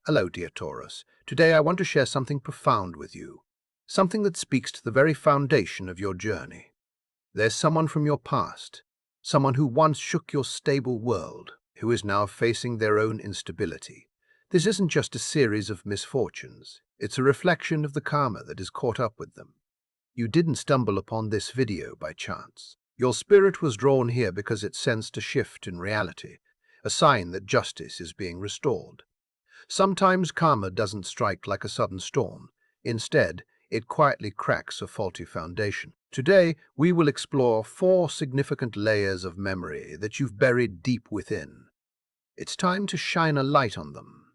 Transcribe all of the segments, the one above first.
Hello, dear Taurus. Today I want to share something profound with you, something that speaks to the very foundation of your journey. There's someone from your past, someone who once shook your stable world, who is now facing their own instability. This isn't just a series of misfortunes, it's a reflection of the karma that is caught up with them. You didn't stumble upon this video by chance. Your spirit was drawn here because it sensed a shift in reality, a sign that justice is being restored. Sometimes karma doesn't strike like a sudden storm. Instead, it quietly cracks a faulty foundation. Today, we will explore 4 significant layers of memory that you've buried deep within. It's time to shine a light on them.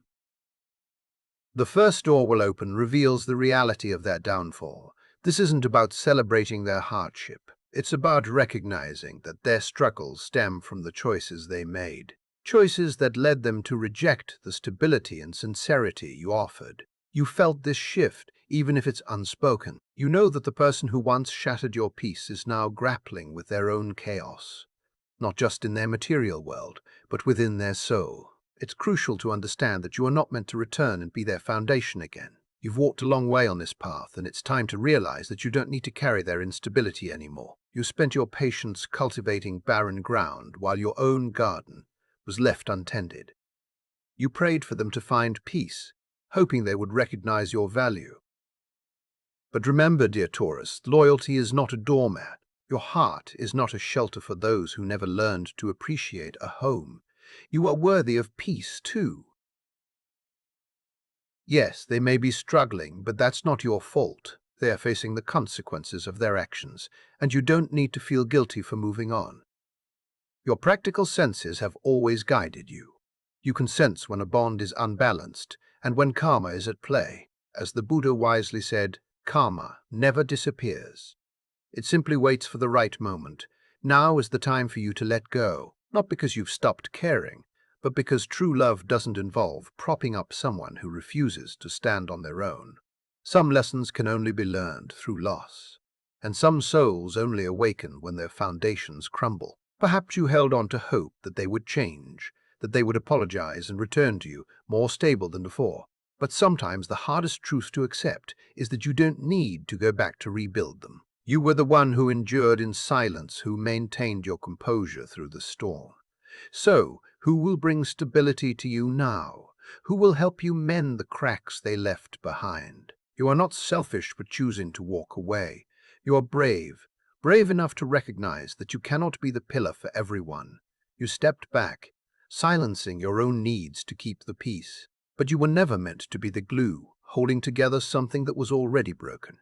The first door will open reveals the reality of their downfall. This isn't about celebrating their hardship. It's about recognizing that their struggles stem from the choices they made. Choices that led them to reject the stability and sincerity you offered. You felt this shift, even if it's unspoken. You know that the person who once shattered your peace is now grappling with their own chaos, not just in their material world, but within their soul. It's crucial to understand that you are not meant to return and be their foundation again. You've walked a long way on this path, and it's time to realize that you don't need to carry their instability anymore. You spent your patience cultivating barren ground while your own garden was left untended. You prayed for them to find peace, hoping they would recognize your value. But remember, dear Taurus, loyalty is not a doormat. Your heart is not a shelter for those who never learned to appreciate a home. You are worthy of peace, too. Yes, they may be struggling, but that's not your fault. They are facing the consequences of their actions, and you don't need to feel guilty for moving on. Your practical senses have always guided you. You can sense when a bond is unbalanced and when karma is at play. As the Buddha wisely said, karma never disappears. It simply waits for the right moment. Now is the time for you to let go, not because you've stopped caring, but because true love doesn't involve propping up someone who refuses to stand on their own. Some lessons can only be learned through loss, and some souls only awaken when their foundations crumble. Perhaps you held on to hope that they would change, that they would apologize and return to you, more stable than before. But sometimes the hardest truth to accept is that you don't need to go back to rebuild them. You were the one who endured in silence, who maintained your composure through the storm. So, who will bring stability to you now? Who will help you mend the cracks they left behind? You are not selfish for choosing to walk away. You are brave enough to recognize that you cannot be the pillar for everyone. You stepped back, silencing your own needs to keep the peace. But you were never meant to be the glue, holding together something that was already broken.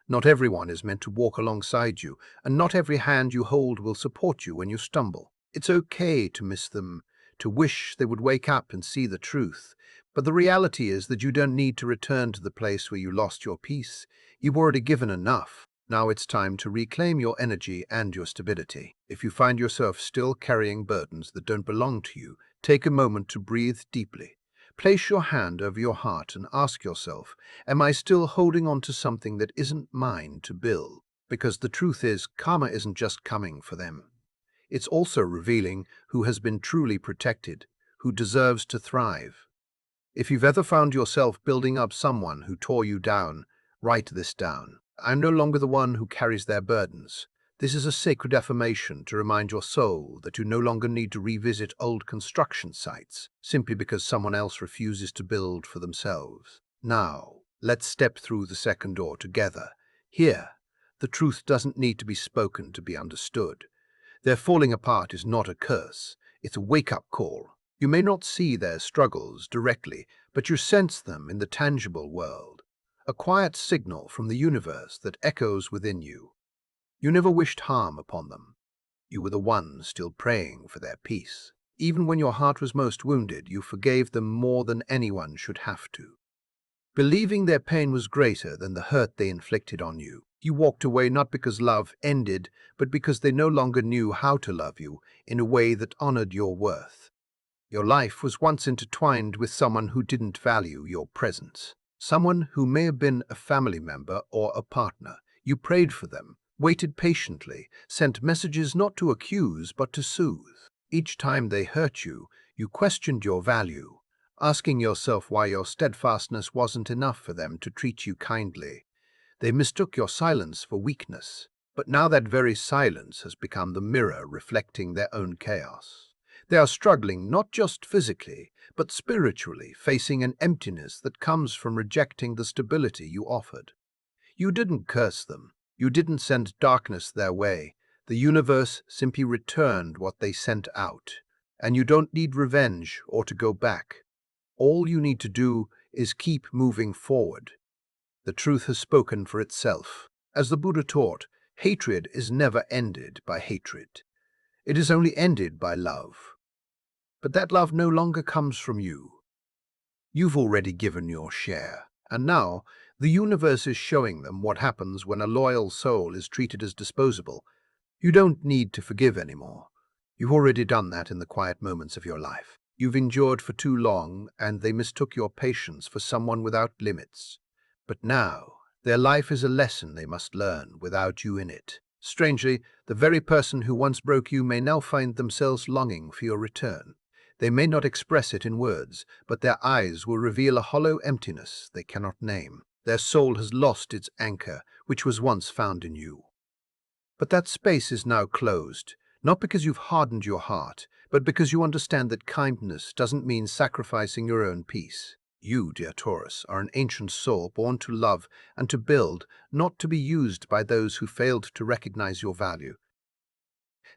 Not everyone is meant to walk alongside you, and not every hand you hold will support you when you stumble. It's okay to miss them, to wish they would wake up and see the truth. But the reality is that you don't need to return to the place where you lost your peace. You've already given enough. Now it's time to reclaim your energy and your stability. If you find yourself still carrying burdens that don't belong to you, take a moment to breathe deeply. Place your hand over your heart and ask yourself, am I still holding on to something that isn't mine to build? Because the truth is, karma isn't just coming for them. It's also revealing who has been truly protected, who deserves to thrive. If you've ever found yourself building up someone who tore you down, write this down. I'm no longer the one who carries their burdens. This is a sacred affirmation to remind your soul that you no longer need to revisit old construction sites simply because someone else refuses to build for themselves. Now, let's step through the second door together. Here, the truth doesn't need to be spoken to be understood. Their falling apart is not a curse, it's a wake-up call. You may not see their struggles directly, but you sense them in the tangible world. A quiet signal from the universe that echoes within you. You never wished harm upon them. You were the one still praying for their peace. Even when your heart was most wounded, you forgave them more than anyone should have to. Believing their pain was greater than the hurt they inflicted on you, you walked away not because love ended, but because they no longer knew how to love you in a way that honored your worth. Your life was once intertwined with someone who didn't value your presence. Someone who may have been a family member or a partner. You prayed for them, waited patiently, sent messages not to accuse but to soothe. Each time they hurt you, you questioned your value. asking yourself why your steadfastness wasn't enough for them to treat you kindly. They mistook your silence for weakness, but now that very silence has become the mirror reflecting their own chaos. They are struggling not just physically, but spiritually, facing an emptiness that comes from rejecting the stability you offered. You didn't curse them. You didn't send darkness their way. The universe simply returned what they sent out. And you don't need revenge or to go back. All you need to do is keep moving forward. The truth has spoken for itself. As the Buddha taught, hatred is never ended by hatred. It is only ended by love. But that love no longer comes from you. You've already given your share, and now the universe is showing them what happens when a loyal soul is treated as disposable. You don't need to forgive anymore. You've already done that in the quiet moments of your life. You've endured for too long, and they mistook your patience for someone without limits. But now, their life is a lesson they must learn without you in it. Strangely, the very person who once broke you may now find themselves longing for your return. They may not express it in words, but their eyes will reveal a hollow emptiness they cannot name. Their soul has lost its anchor, which was once found in you. But that space is now closed, not because you've hardened your heart, but because you understand that kindness doesn't mean sacrificing your own peace. You, dear Taurus, are an ancient soul born to love and to build, not to be used by those who failed to recognize your value.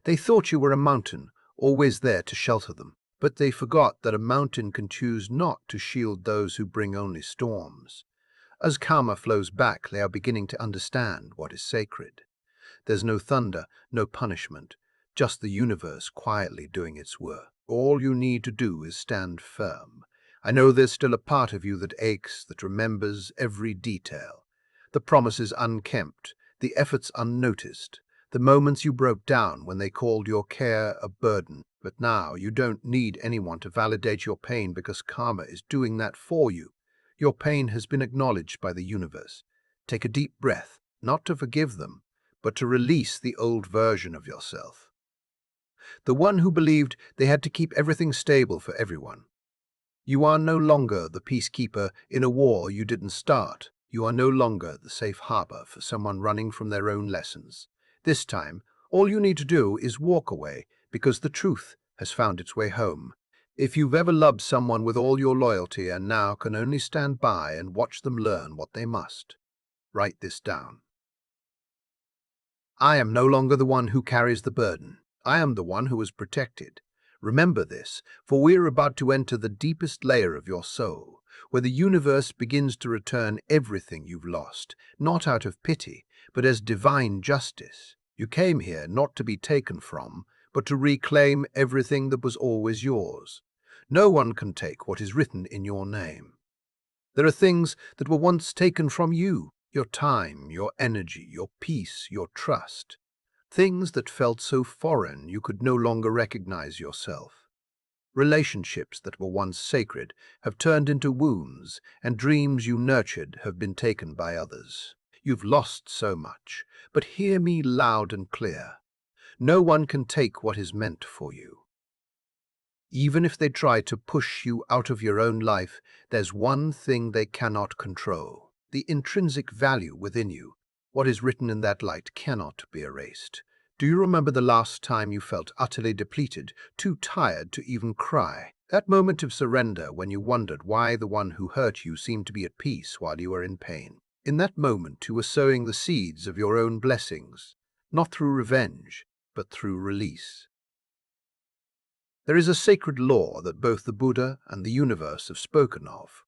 They thought you were a mountain, always there to shelter them. But they forgot that a mountain can choose not to shield those who bring only storms. As karma flows back, they are beginning to understand what is sacred. There's no thunder, no punishment, just the universe quietly doing its work. All you need to do is stand firm. I know there's still a part of you that aches, that remembers every detail. The promises unkempt, the efforts unnoticed, the moments you broke down when they called your care a burden. But now you don't need anyone to validate your pain because karma is doing that for you. Your pain has been acknowledged by the universe. Take a deep breath, not to forgive them, but to release the old version of yourself. The one who believed they had to keep everything stable for everyone. You are no longer the peacekeeper in a war you didn't start. You are no longer the safe harbor for someone running from their own lessons. This time, all you need to do is walk away, because the truth has found its way home. If you've ever loved someone with all your loyalty and now can only stand by and watch them learn what they must, write this down. I am no longer the one who carries the burden. I am the one who is protected. Remember this, for we are about to enter the deepest layer of your soul, where the universe begins to return everything you've lost, not out of pity, but as divine justice. You came here not to be taken from, but to reclaim everything that was always yours. No one can take what is written in your name. There are things that were once taken from you, your time, your energy, your peace, your trust. Things that felt so foreign you could no longer recognize yourself. Relationships that were once sacred have turned into wounds, and dreams you nurtured have been taken by others. You've lost so much, but hear me loud and clear. No one can take what is meant for you. Even if they try to push you out of your own life, there's one thing they cannot control: the intrinsic value within you. What is written in that light cannot be erased. Do you remember the last time you felt utterly depleted, too tired to even cry? That moment of surrender when you wondered why the one who hurt you seemed to be at peace while you were in pain. In that moment you were sowing the seeds of your own blessings, not through revenge, but through release. There is a sacred law that both the Buddha and the universe have spoken of.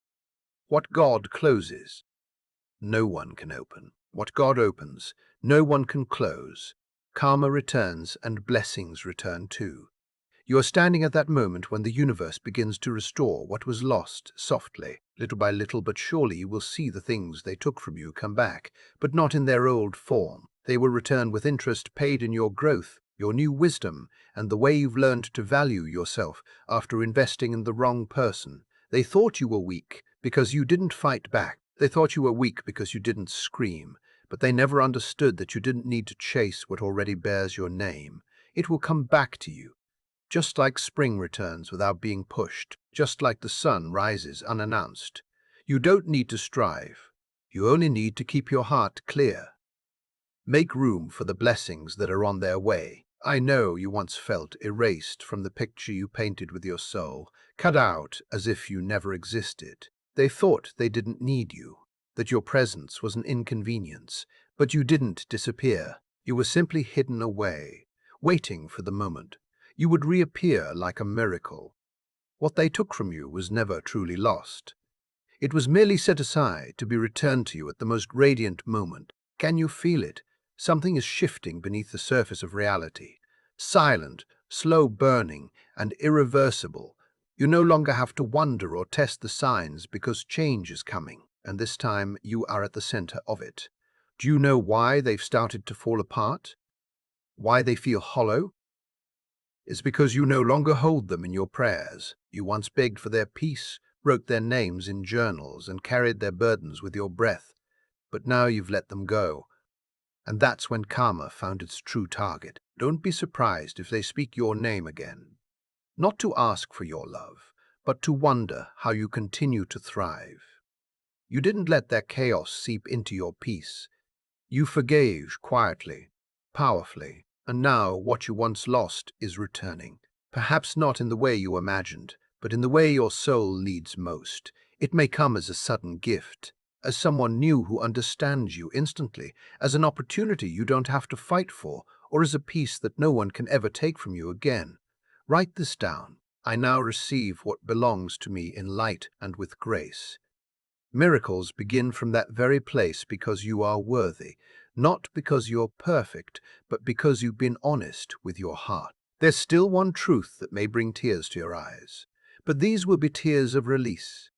What God closes, no one can open. What God opens, no one can close. Karma returns and blessings return too. You are standing at that moment when the universe begins to restore what was lost softly. Little by little but surely you will see the things they took from you come back, but not in their old form. They will return with interest paid in your growth, your new wisdom, and the way you've learned to value yourself after investing in the wrong person. They thought you were weak because you didn't fight back. They thought you were weak because you didn't scream, but they never understood that you didn't need to chase what already bears your name. It will come back to you, just like spring returns without being pushed. just like the sun rises unannounced. You don't need to strive. You only need to keep your heart clear. Make room for the blessings that are on their way. I know you once felt erased from the picture you painted with your soul, cut out as if you never existed. They thought they didn't need you, that your presence was an inconvenience, but you didn't disappear. You were simply hidden away, waiting for the moment. You would reappear like a miracle. What they took from you was never truly lost. It was merely set aside to be returned to you at the most radiant moment. Can you feel it? Something is shifting beneath the surface of reality. Silent, slow burning, and irreversible. You no longer have to wonder or test the signs because change is coming, and this time you are at the center of it. Do you know why they've started to fall apart? Why they feel hollow? It's because you no longer hold them in your prayers. You once begged for their peace, wrote their names in journals, and carried their burdens with your breath. But now you've let them go. And that's when karma found its true target. Don't be surprised if they speak your name again. Not to ask for your love, but to wonder how you continue to thrive. You didn't let their chaos seep into your peace. You forgave quietly, powerfully, and now what you once lost is returning. Perhaps not in the way you imagined, but in the way your soul needs most. It may come as a sudden gift, as someone new who understands you instantly, as an opportunity you don't have to fight for, or as a peace that no one can ever take from you again. Write this down. I now receive what belongs to me in light and with grace. Miracles begin from that very place because you are worthy, not because you're perfect, but because you've been honest with your heart. There's still one truth that may bring tears to your eyes, but these will be tears of release.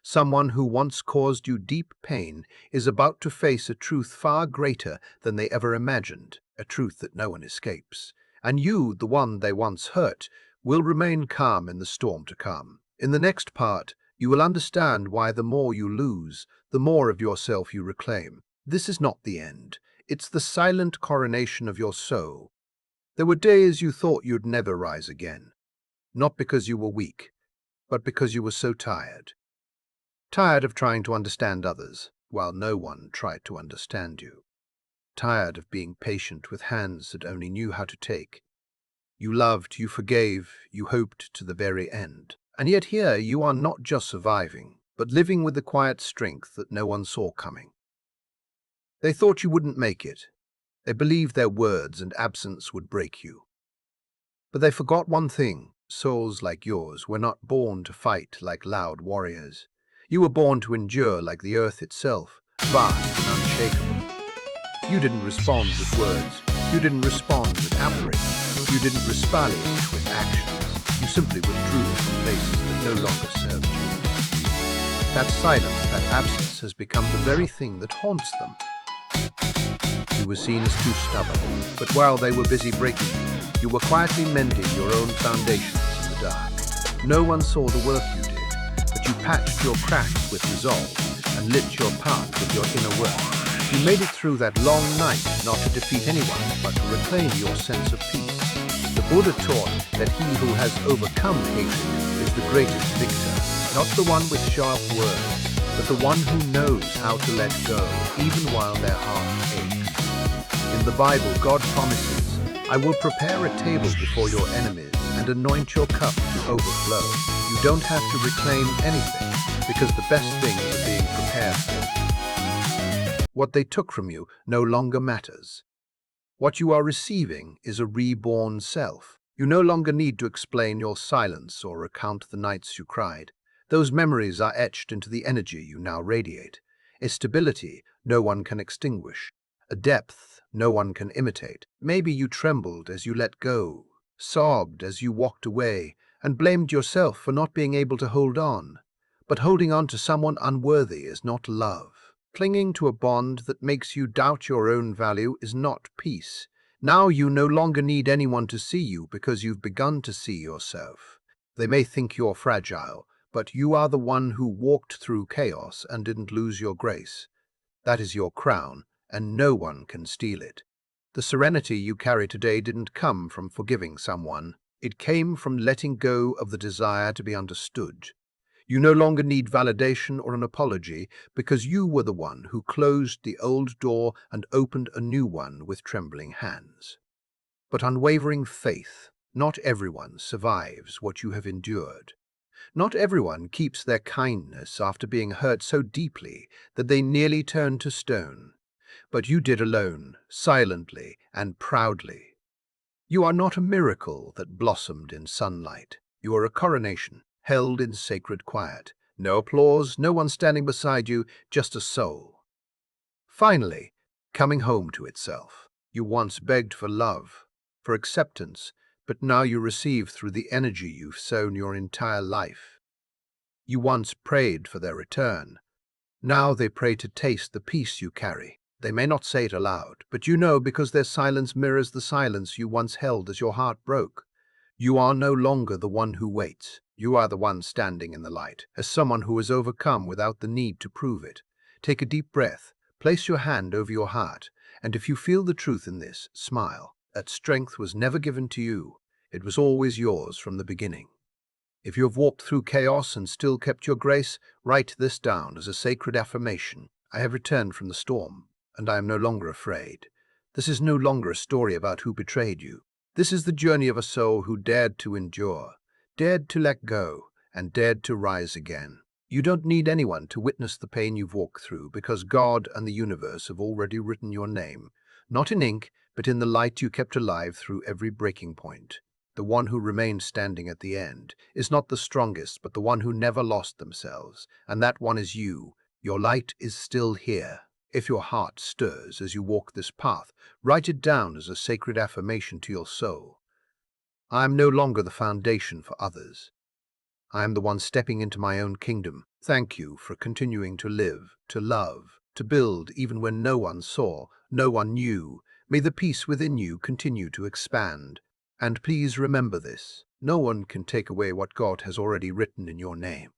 Someone who once caused you deep pain is about to face a truth far greater than they ever imagined, a truth that no one escapes. And you, the one they once hurt, will remain calm in the storm to come. In the next part, you will understand why the more you lose, the more of yourself you reclaim. This is not the end. It's the silent coronation of your soul. There were days you thought you'd never rise again, not because you were weak, but because you were so tired. Tired of trying to understand others, while no one tried to understand you. Tired of being patient with hands that only knew how to take. You loved, you forgave, you hoped to the very end. And yet here you are not just surviving, but living with the quiet strength that no one saw coming. They thought you wouldn't make it. They believed their words and absence would break you. But they forgot one thing. Souls like yours were not born to fight like loud warriors. You were born to endure like the earth itself, vast and unshakable. You didn't respond with words. You didn't respond with outrage. You didn't retaliate with actions. You simply withdrew from places that no longer served you. That silence, that absence has become the very thing that haunts them. You were seen as too stubborn, but while they were busy breaking you were quietly mending your own foundations in the dark. No one saw the work you did, but you patched your cracks with resolve and lit your path with your inner work. You made it through that long night not to defeat anyone, but to reclaim your sense of peace. The Buddha taught that he who has overcome hatred is the greatest victor, not the one with sharp words, but the one who knows how to let go, even while their heart aches. In the Bible, God promises, I will prepare a table before your enemies and anoint your cup to overflow. You don't have to reclaim anything, because the best things are being prepared for you. What they took from you no longer matters. What you are receiving is a reborn self. You no longer need to explain your silence or recount the nights you cried. Those memories are etched into the energy you now radiate. A stability no one can extinguish. A depth no one can imitate. Maybe you trembled as you let go, sobbed as you walked away, and blamed yourself for not being able to hold on. But holding on to someone unworthy is not love. Clinging to a bond that makes you doubt your own value is not peace. Now you no longer need anyone to see you because you've begun to see yourself. They may think you're fragile, but you are the one who walked through chaos and didn't lose your grace. That is your crown, and no one can steal it. The serenity you carry today didn't come from forgiving someone. It came from letting go of the desire to be understood. You no longer need validation or an apology because you were the one who closed the old door and opened a new one with trembling hands. But unwavering faith, not everyone survives what you have endured. Not everyone keeps their kindness after being hurt so deeply that they nearly turn to stone. But you did alone, silently and proudly. You are not a miracle that blossomed in sunlight. You are a coronation, held in sacred quiet. No applause, no one standing beside you, just a soul. Finally, coming home to itself. You once begged for love, for acceptance, but now you receive through the energy you've sown your entire life. You once prayed for their return. Now they pray to taste the peace you carry. They may not say it aloud, but you know because their silence mirrors the silence you once held as your heart broke. You are no longer the one who waits. You are the one standing in the light, as someone who has overcome without the need to prove it. Take a deep breath, place your hand over your heart, and if you feel the truth in this, smile. That strength was never given to you. It was always yours from the beginning. If you have walked through chaos and still kept your grace, write this down as a sacred affirmation. I have returned from the storm, and I am no longer afraid. This is no longer a story about who betrayed you. This is the journey of a soul who dared to endure, dared to let go, and dared to rise again. You don't need anyone to witness the pain you've walked through because God and the universe have already written your name, not in ink, but in the light you kept alive through every breaking point. The one who remained standing at the end is not the strongest, but the one who never lost themselves, and that one is you. Your light is still here. If your heart stirs as you walk this path, write it down as a sacred affirmation to your soul. I am no longer the foundation for others. I am the one stepping into my own kingdom. Thank you for continuing to live, to love, to build even when no one saw, no one knew. May the peace within you continue to expand. And please remember this, no one can take away what God has already written in your name.